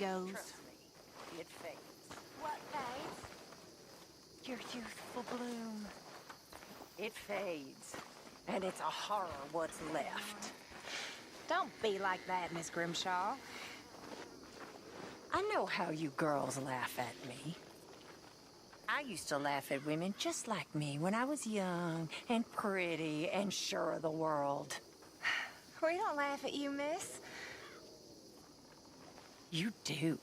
goes. Trust me, it fades. What fades? Your youthful bloom. It fades. And it's a horror what's left. Don't be like that, Miss Grimshaw. I know how you girls laugh at me. I used to laugh at women just like me when I was young and pretty and sure of the world. We don't laugh at you, miss. You do.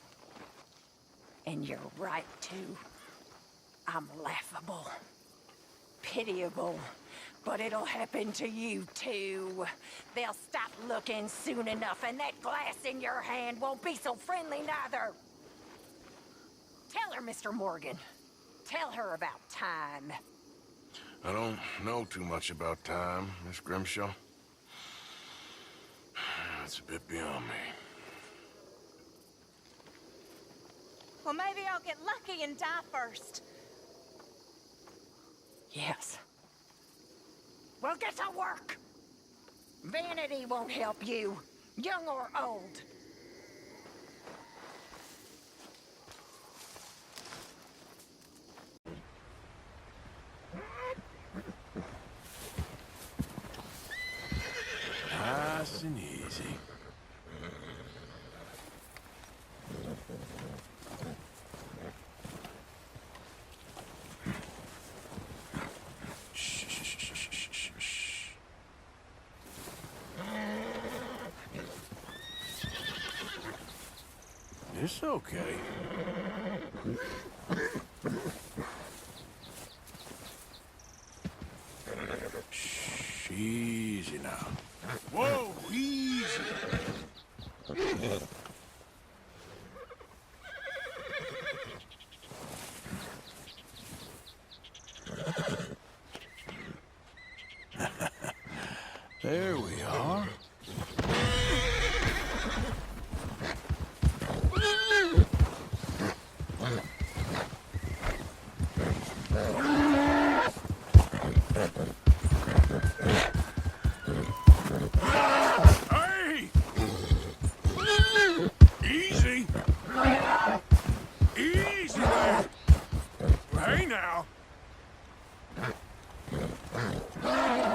And you're right, too. I'm laughable. Pitiable. But it'll happen to you, too. They'll stop looking soon enough, and that glass in your hand won't be so friendly neither. Tell her, Mr. Morgan. Tell her about time. I don't know too much about time, Miss Grimshaw. It's a bit beyond me. Well, maybe I'll get lucky and die first. Yes. Well, get to work. Vanity won't help you, young or old. Nice and easy. It's okay. Shh, easy now. Whoa, easy. There we are. Hey! Easy! Easy there! Hey now!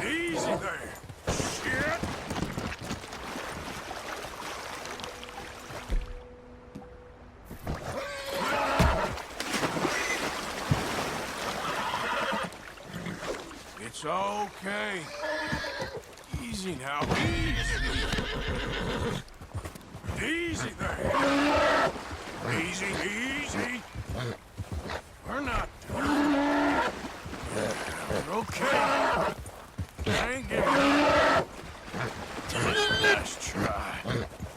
Easy there! Shit! It's okay. Easy now, easy. Easy there. Easy, easy. We're not done. We're okay. I ain't giving up. Let's try.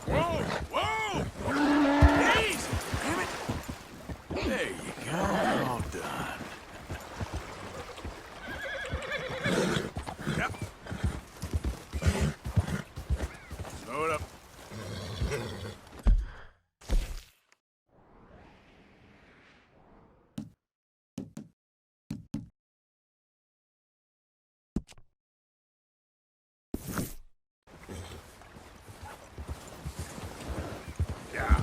Whoa, whoa! Easy, damn it. There you go, all done. Yep. Slow it up. Yeah.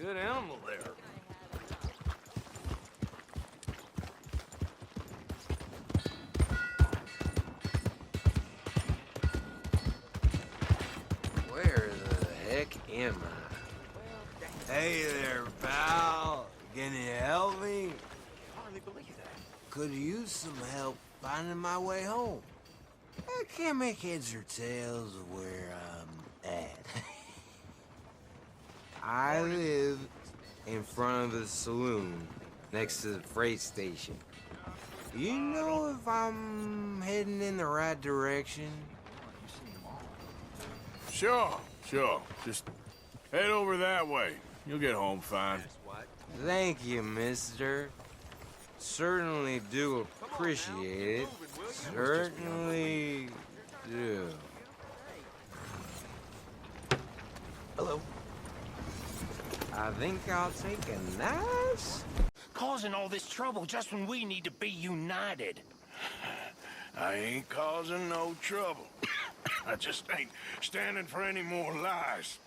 Good animal there. Where the heck am I? Hey there, pal. Can you help me? Hardly believe that. Could use some help finding my way home. I can't make heads or tails of where I'm at. I live in front of the saloon next to the freight station. You know if I'm heading in the right direction? Sure. Just head over that way. You'll get home fine. Thank you, mister. Certainly do appreciate it. Certainly do. Hello. I think I'll take a nice... Causing all this trouble just when we need to be united. I ain't causing no trouble. I just ain't standing for any more lies.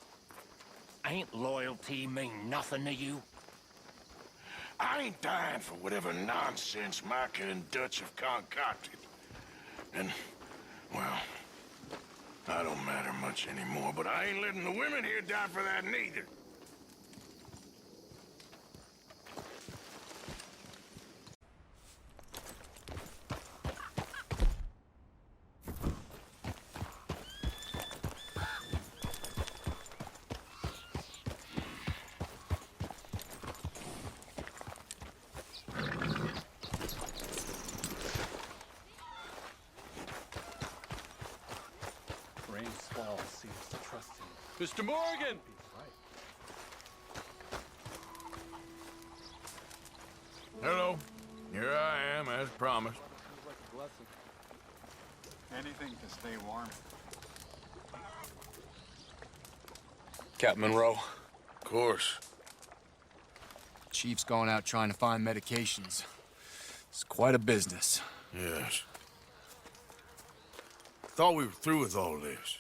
Ain't loyalty mean nothing to you? I ain't dying for whatever nonsense Micah and Dutch have concocted. And, well, I don't matter much anymore, but I ain't letting the women here die for that neither. Mr. Morgan! Hello. Here I am, as promised. Anything to stay warm. Captain Monroe. Of course. Chief's gone out trying to find medications. It's quite a business. Yes. Thought we were through with all this.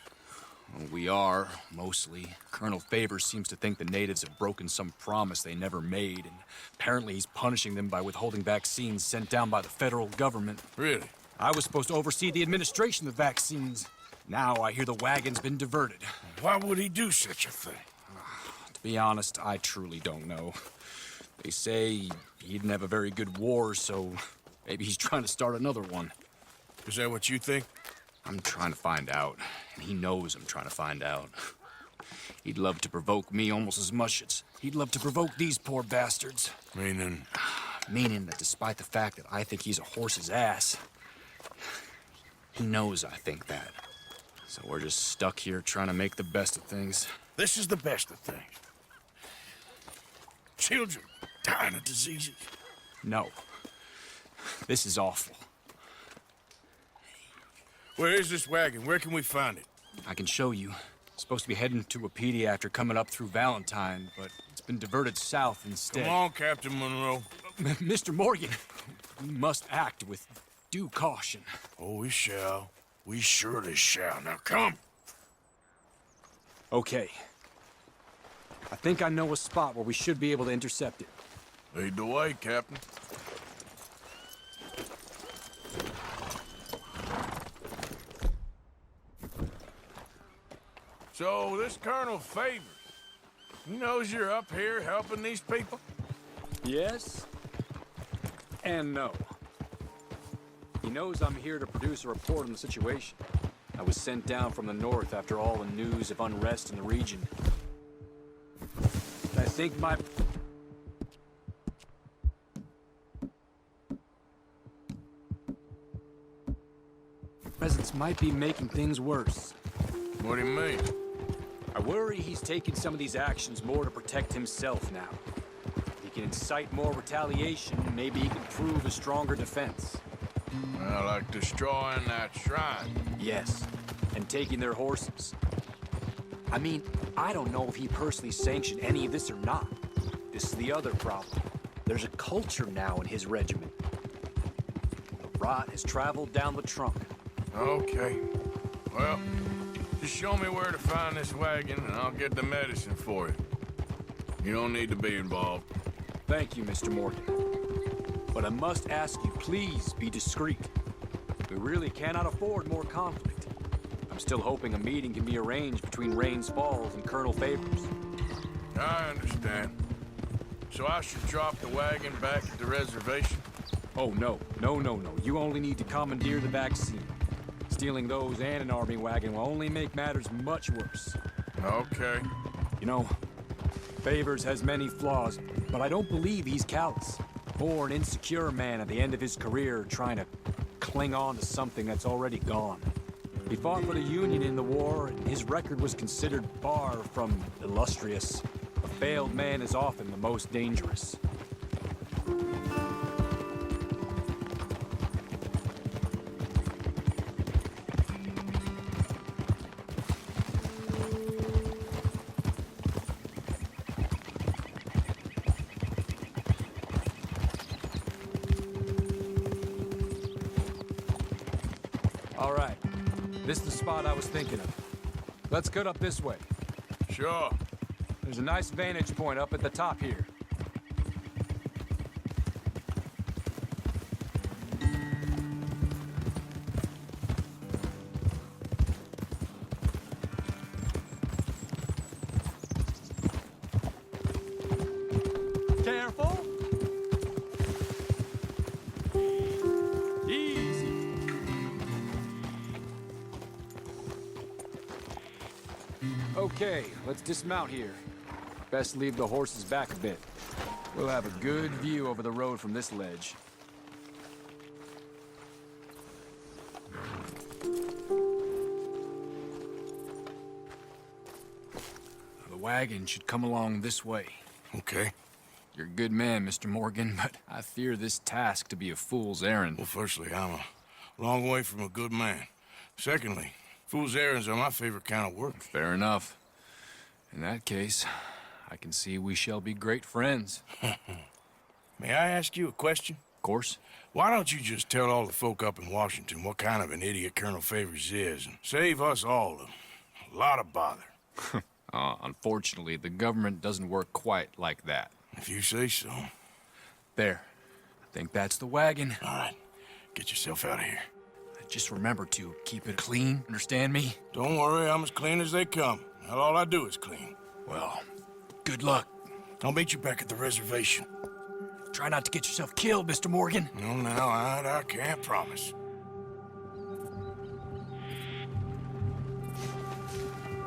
Well, we are, mostly. Colonel Favors seems to think the natives have broken some promise they never made, and apparently he's punishing them by withholding vaccines sent down by the federal government. Really? I was supposed to oversee the administration of the vaccines. Now I hear the wagon's been diverted. Why would he do such a thing? To be honest, I truly don't know. They say he didn't have a very good war, so maybe he's trying to start another one. Is that what you think? I'm trying to find out, and he knows I'm trying to find out. He'd love to provoke me almost as much as he'd love to provoke these poor bastards. Meaning? Meaning that despite the fact that I think he's a horse's ass, he knows I think that. So we're just stuck here trying to make the best of things. This is the best of things. Children dying of diseases. No. This is awful. Where is this wagon? Where can we find it? I can show you. It's supposed to be heading to a PD after coming up through Valentine, but it's been diverted south instead. Come on, Captain Monroe. Mr. Morgan, we must act with due caution. Oh, we shall. We surely shall. Now come. Okay. I think I know a spot where we should be able to intercept it. Lead the way, Captain. So, this Colonel Favors, he knows you're up here helping these people? Yes. And no. He knows I'm here to produce a report on the situation. I was sent down from the north after all the news of unrest in the region. I think my... presence might be making things worse. What do you mean? I worry he's taking some of these actions more to protect himself now. If he can incite more retaliation, maybe he can prove a stronger defense. Well, like destroying that shrine. Yes, and taking their horses. I mean, I don't know if he personally sanctioned any of this or not. This is the other problem. There's a culture now in his regiment. The rot has traveled down the trunk. Okay. Well, just show me where to find this wagon, and I'll get the medicine for you. You don't need to be involved. Thank you, Mr. Morgan. But I must ask you, please be discreet. We really cannot afford more conflict. I'm still hoping a meeting can be arranged between Rains Falls and Colonel Favors. I understand. So I should drop the wagon back at the reservation? Oh, no. No, no, no. You only need to commandeer the vaccine. Stealing those and an army wagon will only make matters much worse. Okay. You know, Favors has many flaws, but I don't believe he's callous. Poor and insecure man at the end of his career trying to cling on to something that's already gone. He fought for the Union in the war, and his record was considered far from illustrious. A failed man is often the most dangerous. All right. This is the spot I was thinking of. Let's cut up this way. Sure. There's a nice vantage point up at the top here. Careful. Easy. Okay, let's dismount here. Best leave the horses back a bit. We'll have a good view over the road from this ledge. The wagon should come along this way. Okay. You're a good man, Mr. Morgan, but I fear this task to be a fool's errand. Well, firstly, I'm a long way from a good man. Secondly, fool's errands are my favorite kind of work. Fair enough. In that case, I can see we shall be great friends. May I ask you a question? Of course. Why don't you just tell all the folk up in Washington what kind of an idiot Colonel Favors is and save us all a lot of bother? Unfortunately, the government doesn't work quite like that. If you say so. There. I think that's the wagon. All right. Get yourself out of here. Just remember to keep it clean, understand me? Don't worry, I'm as clean as they come. Not all I do is clean. Well, good luck. I'll meet you back at the reservation. Try not to get yourself killed, Mr. Morgan. No, now, I can't promise.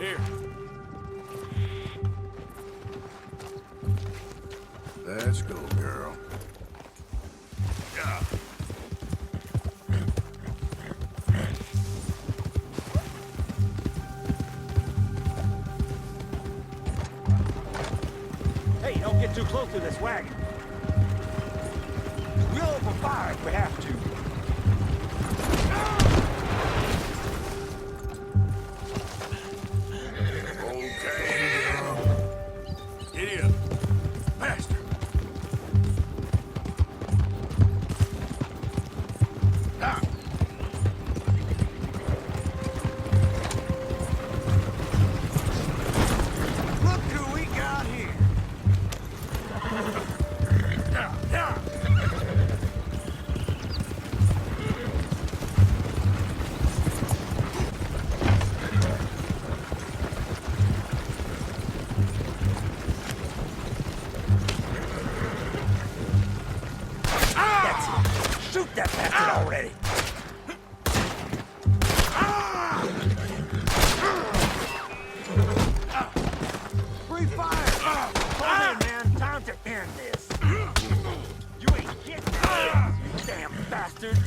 Here. Let's go, girl. Yeah. Hey, don't get too close to this wagon. We'll open fire if we have to. Okay, girl. Idiot. Faster. Ah. Look who we got here. Yeah. That's it. Shoot that bastard already. Free fire. Come in, man. Time to end this. You ain't getting this, you damn bastard.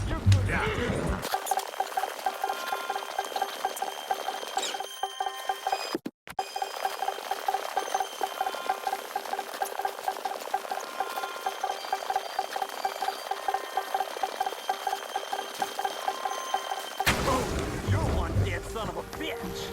You're good. Yeah. You're one dead son of a bitch.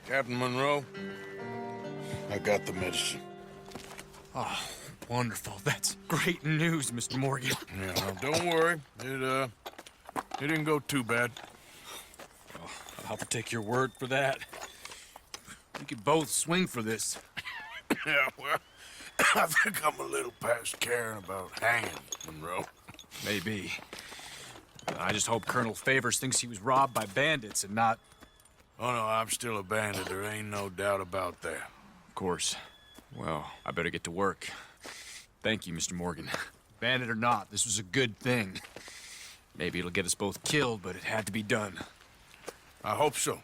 Captain Monroe, I got the medicine. Oh, wonderful. That's great news, Mr. Morgan. Yeah, well, don't worry. It didn't go too bad. Oh, I'll take your word for that. We could both swing for this. Yeah, well, I think I'm a little past caring about hanging, Monroe. Maybe. I just hope Colonel Favors thinks he was robbed by bandits and not... Oh, no, I'm still a bandit. There ain't no doubt about that. Of course. Well, I better get to work. Thank you, Mr. Morgan. Bandit or not, this was a good thing. Maybe it'll get us both killed, but it had to be done. I hope so.